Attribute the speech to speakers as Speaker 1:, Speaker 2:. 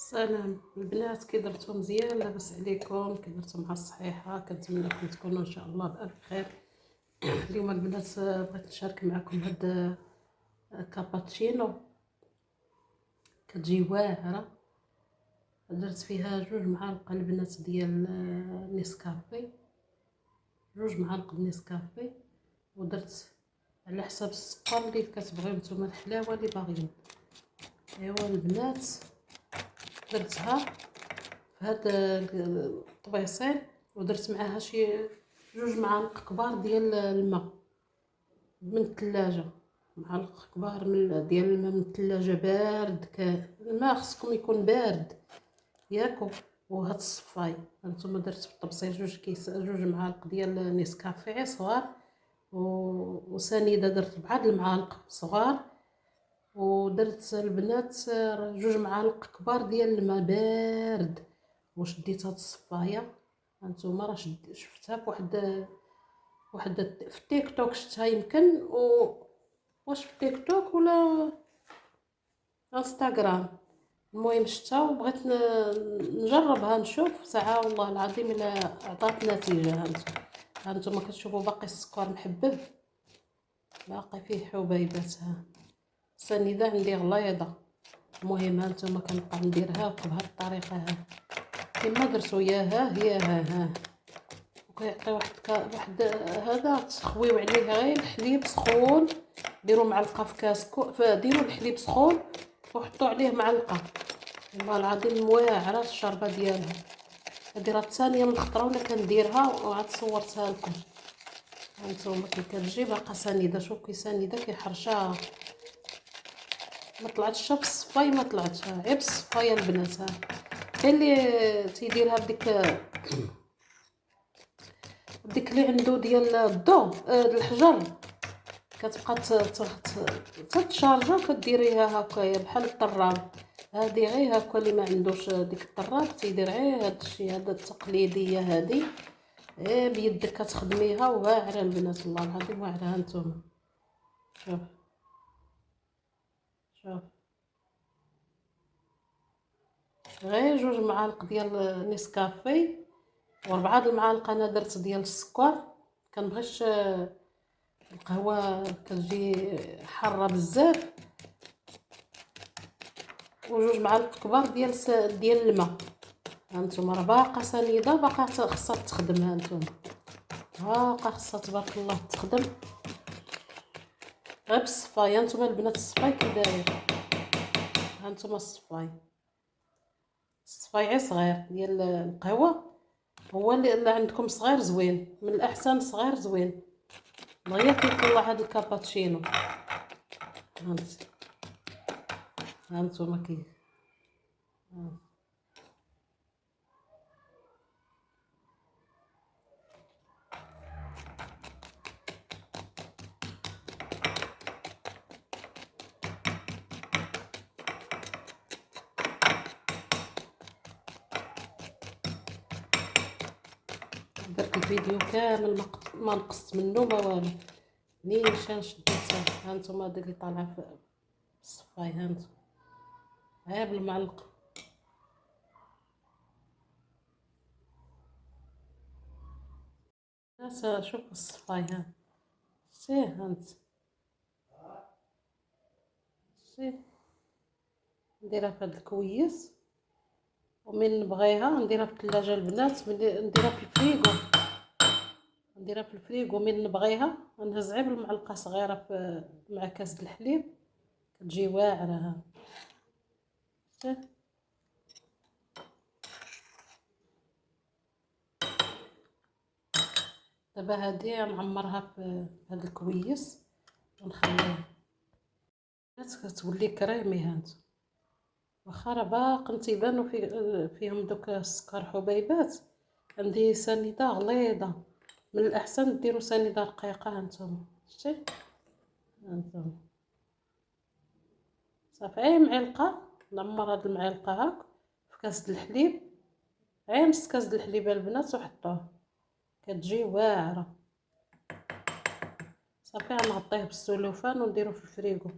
Speaker 1: سلام البنات، كي درتو مزيان؟ لاباس عليكم؟ كي درتو مع الصحيحه؟ كنتمنى تكونوا ان شاء الله بالف خير. اليوم البنات بغيت نشارك معكم هاد كاباتشينو. كتجي واعره. درت فيها 2 معالق البنات ديال نيسكافي، 2 معالق نيسكافي، ودرت على حساب السكر اللي كتبغيو نتوما، الحلاوه اللي باغيين. ايوا البنات درتها في هاد الطبيصيل، ودرت معاها شي 2 معالق كبار ديال الماء من الثلاجه. معالق كبار ديال الماء من الثلاجه بارد. الماء خصكم يكون بارد ياكو. وهاد الصفاي هانتوما درت في الطبسيل 2 معالق ديال نيسكافي صغار، وسنيده درت بعض المعالق صغار، ودرت البنات 2 معالق كبار ديال الماء بارد. وشديت هاد الصفايه هانتوما، راه شفتها واحد في التيك توك، شفتها يمكن واش في التيك توك ولا انستغرام. المهم شفتها وبغيت نجربها نشوف ساعه، والله العظيم الا عطات نتيجه. هانتوما كتشوفوا باقي السكر محبب، باقي فيه حبيبات. السنيده عندي غليظه. المهم هانتوما كنبقى نديرها بهاد الطريقه كما درتو ها وكيعطي واحد هذا. تخويو عليه غير الحليب سخون، ديروا معلقه في كاس ديروا الحليب سخون وحطوا عليه معلقه. والله العظيم واعره الشربه ديالها. هذه راه الثانيه من الخطره ولا كنديرها، وعاد صورتها لكم. هانتوما كي كتجي باقا سنيده، شوف كي سنيده كيحرشها. ما طلعتش في الصفاي، ما طلعتش غير بالصفايه البنات. كاين اللي تيديرها بديك اللي عنده ديال الضو الحجر، كتبقى تتشارجا وكديريها هكايا بحال الطراب. هذه غير هكا اللي ما عندوش ديك الطراب تيدير غير هذا الشيء. هذا التقليديه هذه بيدك كتخدميها واعره البنات، والله العظيم واعره. هانتوما شوف غير 2 معالق ديال نيسكافي، و4 المعالق انا درت ديال السكر. كنبغيش القهوه كتجي حاره بزاف. و2 معالق كبار ديال الماء. هانتوما راه باقا سنيده، باقا خصها تخدم. هانتوما باقا خصها تبارك الله تخدم غير بالصفايه. هانتوما البنات الصفاي كي داير؟ هانتوما الصفاي غير صغير ديال القهوه. هو اللي عندكم صغير زوين، من الاحسن صغير زوين دغيا كيطلع هذا الكاباتشينو. هانتوما كي درت الفيديو كامل ما نقصت منه ما والو، نيشان شديتها. هانتوما هذا اللي طالع في الصفاي. هانتوما ها بالمعلقه. ناس شوف الصفاي. سي سي نديرها في هاد الكويس، ومن نبغيها نديرها في الثلاجه البنات، نديرها في الفريغو. من نبغيها نهز غير بالمعلقه صغيره مع كاس الحليب، كتجي واعره. دابا هادي نعمرها في هاد الكويس ونخليها كتولي كريمي. هانت واخا راه باقا تيبانو فيهم دوك السكر حبيبات. عندي سنيده غليظه، من الاحسن ديروا سنيده رقيقه. هانتوما شتي؟ هانتوما صافي معلقه. نعمر هاد المعلقه هاك في كاس الحليب، غير نص كاس الحليب البنات، وحطوه كتجي واعره. صافي غنغطيه بالسلوفان ونديرو في الفريغو.